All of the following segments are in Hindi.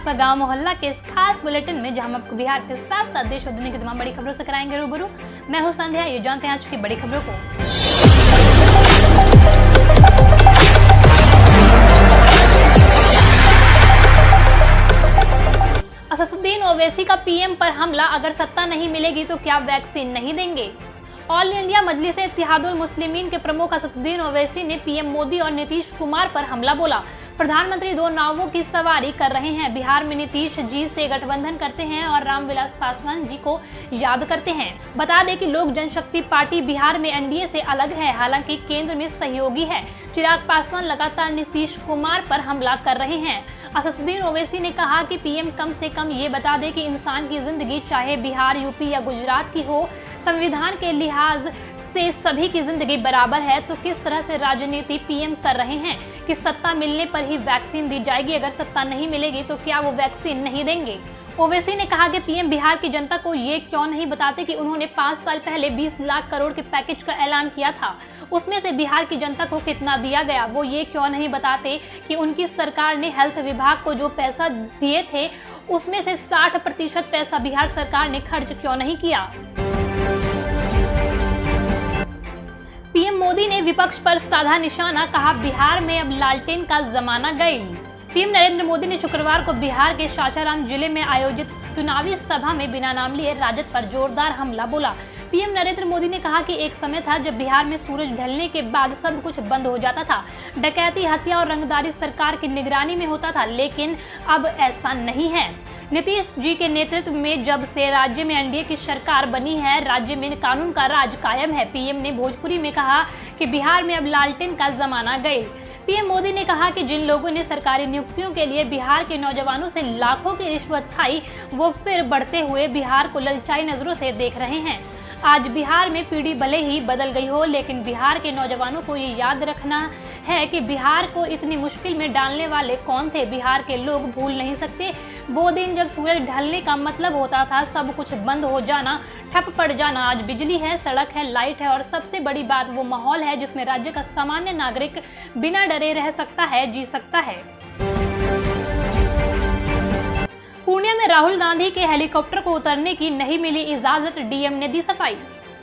आपका गांव मोहल्ला के इस खास बुलेटिन में, जहां हम आपको बिहार के साथ साथ देश और दुनिया की तमाम बड़ी खबरों से कराएंगे रूबरू। मैं हूं संध्या। ये जानते हैं आज की बड़ी खबरों को। असदुद्दीन ओवैसी का पीएम पर हमला, अगर सत्ता नहीं मिलेगी तो क्या वैक्सीन नहीं देंगे। ऑल इंडिया मजलिस इत्तेहादुल मुस्लिमीन के प्रमुख असदुद्दीन ओवैसी ने पीएम मोदी और नीतीश कुमार पर हमला बोला। प्रधानमंत्री दो नावों की सवारी कर रहे हैं। बिहार में नीतीश जी से गठबंधन करते हैं और रामविलास पासवान जी को याद करते हैं। बता दें कि लोक जनशक्ति पार्टी बिहार में एनडीए से अलग है, हालांकि केंद्र में सहयोगी है। चिराग पासवान लगातार नीतीश कुमार पर हमला कर रहे हैं। असदुद्दीन ओवैसी ने कहा कि पीएम कम से कम ये बता दे कि इंसान की जिंदगी चाहे बिहार, यूपी या गुजरात की हो, संविधान के लिहाज से सभी की जिंदगी बराबर है। तो किस तरह से राजनीति पीएम कर रहे हैं कि सत्ता मिलने पर ही वैक्सीन दी जाएगी, अगर सत्ता नहीं मिलेगी तो क्या वो वैक्सीन नहीं देंगे। ओवैसी ने कहा कि पीएम बिहार की जनता को ये क्यों नहीं बताते कि उन्होंने 5 साल पहले 20 लाख करोड़ के पैकेज का ऐलान किया था, उसमें से बिहार की जनता को कितना दिया गया। वो ये क्यों नहीं बताते कि उनकी सरकार ने हेल्थ विभाग को जो पैसा दिए थे उसमें से 60% पैसा बिहार सरकार ने खर्च क्यों नहीं किया। पीएम मोदी ने विपक्ष पर साधा निशाना, कहा बिहार में अब लालटेन का जमाना गई। पीएम नरेंद्र मोदी ने शुक्रवार को बिहार के सासाराम जिले में आयोजित चुनावी सभा में बिना नाम लिए राजद पर जोरदार हमला बोला। पीएम नरेंद्र मोदी ने कहा कि एक समय था जब बिहार में सूरज ढलने के बाद सब कुछ बंद हो जाता था, डकैती, हत्या और रंगदारी सरकार की निगरानी में होता था, लेकिन अब ऐसा नहीं है। नीतीश जी के नेतृत्व में जब से राज्य में एनडीए की सरकार बनी है, राज्य में कानून का राज कायम है। पीएम ने भोजपुरी में कहा कि बिहार में अब लालटेन का जमाना गए। पीएम मोदी ने कहा कि जिन लोगों ने सरकारी नियुक्तियों के लिए बिहार के नौजवानों से लाखों की रिश्वत खाई, वो फिर बढ़ते हुए बिहार को ललचाई नजरों से देख रहे हैं। आज बिहार में पीढ़ी भले ही बदल गई हो, लेकिन बिहार के नौजवानों को ये याद रखना है कि बिहार को इतनी मुश्किल में डालने वाले कौन थे। बिहार के लोग भूल नहीं सकते वो दिन जब सूरज ढलने का मतलब होता था सब कुछ बंद हो जाना, ठप पड़ जाना। आज बिजली है, सड़क है, लाइट है और सबसे बड़ी बात वो माहौल है जिसमें राज्य का सामान्य नागरिक बिना डरे रह सकता है, जी सकता है। पूर्णिया में राहुल गांधी के हेलीकॉप्टर को उतरने की नहीं मिली इजाजत, डीएम ने दी सफाई।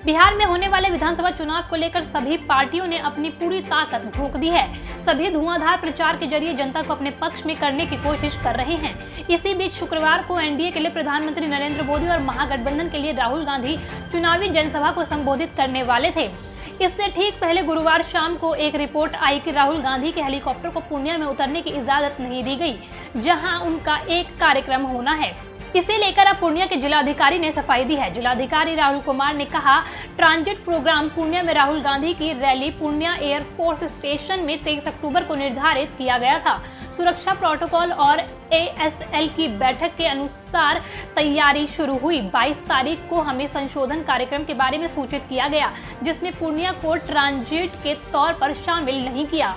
बिहार में होने वाले विधानसभा चुनाव को लेकर सभी पार्टियों ने अपनी पूरी ताकत झोंक दी है। सभी धुआंधार प्रचार के जरिए जनता को अपने पक्ष में करने की कोशिश कर रहे हैं। इसी बीच शुक्रवार को एनडीए के लिए प्रधानमंत्री नरेंद्र मोदी और महागठबंधन के लिए राहुल गांधी चुनावी जनसभा को संबोधित करने वाले थे। इससे ठीक पहले गुरुवार शाम को एक रिपोर्ट आई कि राहुल गांधी के हेलीकॉप्टर को पूर्णिया में उतरने की इजाजत नहीं दी गई, जहां उनका एक कार्यक्रम होना है। इसे लेकर अब पूर्णिया के जिलाधिकारी ने सफाई दी है। जिलाधिकारी राहुल कुमार ने कहा, ट्रांजिट प्रोग्राम पूर्णिया में राहुल गांधी की रैली पूर्णिया एयरफोर्स स्टेशन में 23 अक्टूबर को निर्धारित किया गया था। सुरक्षा प्रोटोकॉल और एएसएल की बैठक के अनुसार तैयारी शुरू हुई। 22 तारीख को हमें संशोधन कार्यक्रम के बारे में सूचित किया गया, जिसमें पूर्णिया को ट्रांजिट के तौर पर शामिल नहीं किया।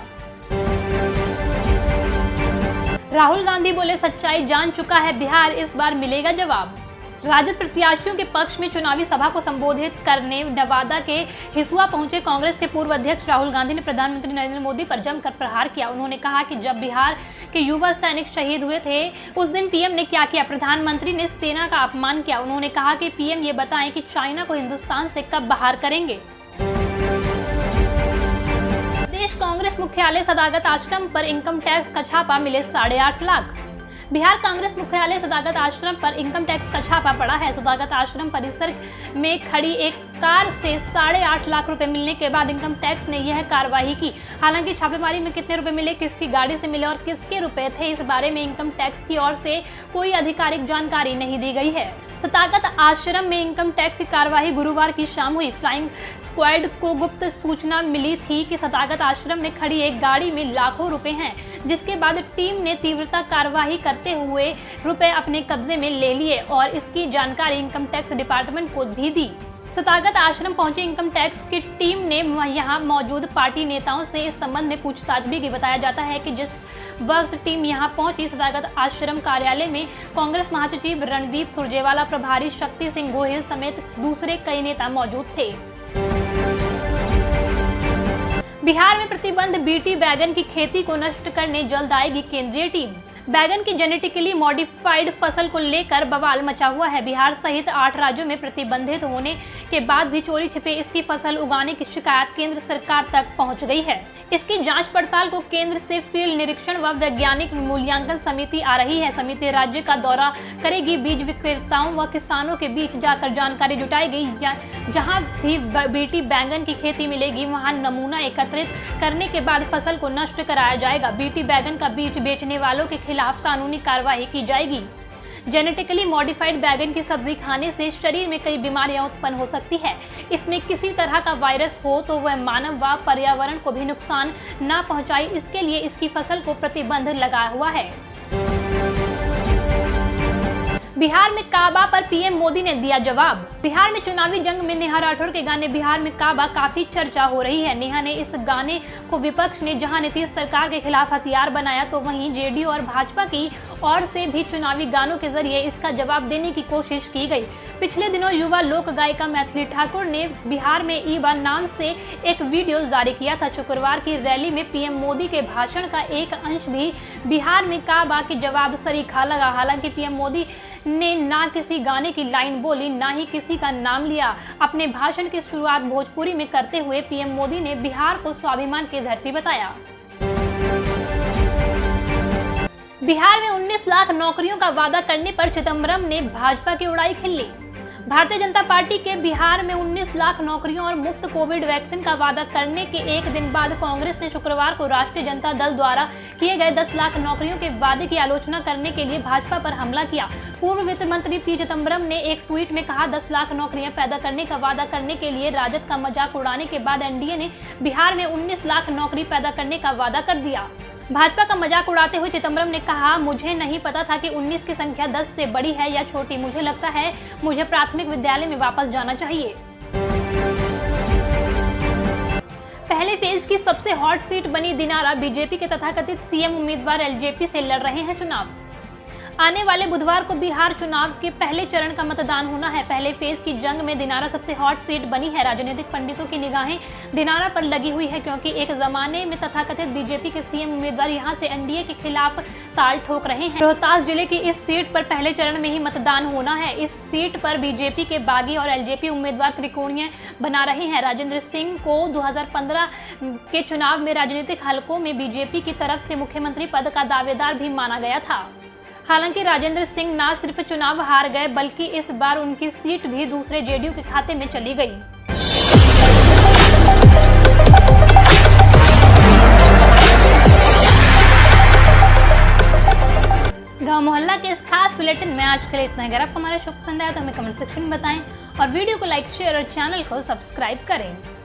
राहुल गांधी बोले, सच्चाई जान चुका है बिहार, इस बार मिलेगा जवाब। राजद प्रत्याशियों के पक्ष में चुनावी सभा को संबोधित करने नवादा के हिसुआ पहुंचे कांग्रेस के पूर्व अध्यक्ष राहुल गांधी ने प्रधानमंत्री नरेंद्र मोदी पर जमकर प्रहार किया। उन्होंने कहा कि जब बिहार के युवा सैनिक शहीद हुए थे उस दिन पीएम ने क्या किया, प्रधानमंत्री ने सेना का अपमान किया। उन्होंने कहा कि पीएम ये बताएं कि चाइना को हिंदुस्तान से कब बाहर करेंगे। प्रदेश कांग्रेस मुख्यालय सदाकत आश्रम पर इनकम टैक्स का छापा, मिले 8.5 लाख। बिहार कांग्रेस मुख्यालय सदाकत आश्रम पर इनकम टैक्स का छापा पड़ा है। सदाकत आश्रम परिसर में खड़ी एक कार से 8.5 लाख रुपए मिलने के बाद इनकम टैक्स ने यह कार्रवाई की। हालांकि छापेमारी में कितने रुपए मिले, किसकी गाड़ी से मिले और किसके रुपए थे, इस बारे में इनकम टैक्स की ओर से कोई आधिकारिक जानकारी नहीं दी गई है। सदाकत आश्रम में इनकम टैक्स की कार्रवाई गुरुवार की शाम हुई। फ्लाइंग स्क्वाड को गुप्त सूचना मिली थी कि सदाकत आश्रम में खड़ी एक गाड़ी में लाखों रुपए हैं, जिसके बाद टीम ने तीव्रता कार्रवाई करते हुए रुपए अपने कब्जे में ले लिए और इसकी जानकारी इनकम टैक्स डिपार्टमेंट को भी दी। सदाकत आश्रम पहुंची इनकम टैक्स की टीम ने यहां मौजूद पार्टी नेताओं से इस संबंध में पूछताछ भी की। बताया जाता है कि जिस वक्त टीम यहां पहुंची, सदाकत आश्रम कार्यालय में कांग्रेस महासचिव रणदीप सुरजेवाला, प्रभारी शक्ति सिंह गोहिल समेत दूसरे कई नेता मौजूद थे। बिहार में प्रतिबंध, बीटी बैगन की खेती को नष्ट करने जल्द आएगी केंद्रीय टीम। बैगन की जेनेटिकली मॉडिफाइड फसल को लेकर बवाल मचा हुआ है। बिहार सहित 8 राज्यों में प्रतिबंधित होने के बाद भी चोरी छिपे इसकी फसल उगाने की शिकायत केंद्र सरकार तक पहुंच गई है। इसकी जांच पड़ताल को केंद्र से फील्ड निरीक्षण व वैज्ञानिक मूल्यांकन समिति आ रही है। समिति राज्य का दौरा करेगी, बीज विक्रेताओं व किसानों के बीच जाकर जानकारी जुटाएगी। जहां भी बीटी बैंगन की खेती मिलेगी वहां नमूना एकत्रित करने के बाद फसल को नष्ट कराया जाएगा। बीटी बैंगन का बीज बेचने वालों के खिलाफ कानूनी कार्रवाई की जाएगी। जेनेटिकली मॉडिफाइड बैगन की सब्जी खाने से शरीर में कई बीमारियां उत्पन्न हो सकती है। इसमें किसी तरह का वायरस हो तो वह मानव व पर्यावरण को भी नुकसान न पहुंचाए, इसके लिए इसकी फसल को प्रतिबंध लगा हुआ है। बिहार में काबा पर पीएम मोदी ने दिया जवाब। बिहार में चुनावी जंग में नेहा राठौर के गाने बिहार में काबा काफी चर्चा हो रही है। नेहा ने इस गाने को विपक्ष ने जहां नीतीश सरकार के खिलाफ हथियार बनाया, तो वहीं जेडीयू और भाजपा की ओर से भी चुनावी गानों के जरिए इसका जवाब देने की कोशिश की गई। पिछले दिनों युवा लोक गायिका मैथिली ठाकुर ने बिहार में ईबा नाम से एक वीडियो जारी किया था। शुक्रवार की रैली में पीएम मोदी के भाषण का एक अंश भी बिहार में काबा के जवाब सरीखा लगा। हालांकि पीएम मोदी ने ना किसी गाने की लाइन बोली, ना ही किसी का नाम लिया। अपने भाषण की शुरुआत भोजपुरी में करते हुए पीएम मोदी ने बिहार को स्वाभिमान की धरती बताया। बिहार में 19 लाख नौकरियों का वादा करने पर चिदंबरम ने भाजपा की उड़ाई खिल्ली। भारतीय जनता पार्टी के बिहार में 19 लाख नौकरियों और मुफ्त कोविड वैक्सीन का वादा करने के एक दिन बाद कांग्रेस ने शुक्रवार को राष्ट्रीय जनता दल द्वारा किए गए 10 लाख नौकरियों के वादे की आलोचना करने के लिए भाजपा पर हमला किया। पूर्व वित्त मंत्री पी चिदंबरम ने एक ट्वीट में कहा, 10 लाख नौकरियां पैदा करने का वादा करने के लिए राजद का मजाक उड़ाने के बाद एनडीए ने बिहार में 19 लाख नौकरी पैदा करने का वादा कर दिया। भाजपा का मजाक उड़ाते हुए चिदंबरम ने कहा, मुझे नहीं पता था कि 19 की संख्या 10 से बड़ी है या छोटी। मुझे लगता है मुझे प्राथमिक विद्यालय में वापस जाना चाहिए। पहले फेज की सबसे हॉट सीट बनी दिनारा। बीजेपी के तथाकथित सीएम उम्मीदवार एलजेपी से लड़ रहे हैं चुनाव। आने वाले बुधवार को बिहार चुनाव के पहले चरण का मतदान होना है। पहले फेज की जंग में दिनारा सबसे हॉट सीट बनी है। राजनीतिक पंडितों की निगाहें दिनारा पर लगी हुई है, क्योंकि एक जमाने में तथाकथित बीजेपी के सीएम उम्मीदवार यहां से एनडीए के खिलाफ ताल ठोक रहे हैं। रोहतास जिले की इस सीट पर पहले चरण में ही मतदान होना है। इस सीट पर बीजेपी के बागी और एलजेपी उम्मीदवार त्रिकोणीय बना रहे हैं। राजेंद्र सिंह को 2015 के चुनाव में राजनीतिक हलकों में बीजेपी की तरफ से मुख्यमंत्री पद का दावेदार भी माना गया था। हालांकि राजेंद्र सिंह न सिर्फ चुनाव हार गए, बल्कि इस बार उनकी सीट भी दूसरे जेडीयू के खाते में चली गई। गांव मोहल्ला के इस खास बुलेटिन में आज के लिए इतना। अगर आपको हमारा शो पसंद आया तो हमें कमेंट सेक्शन में बताएं और वीडियो को लाइक, शेयर और चैनल को सब्सक्राइब करें।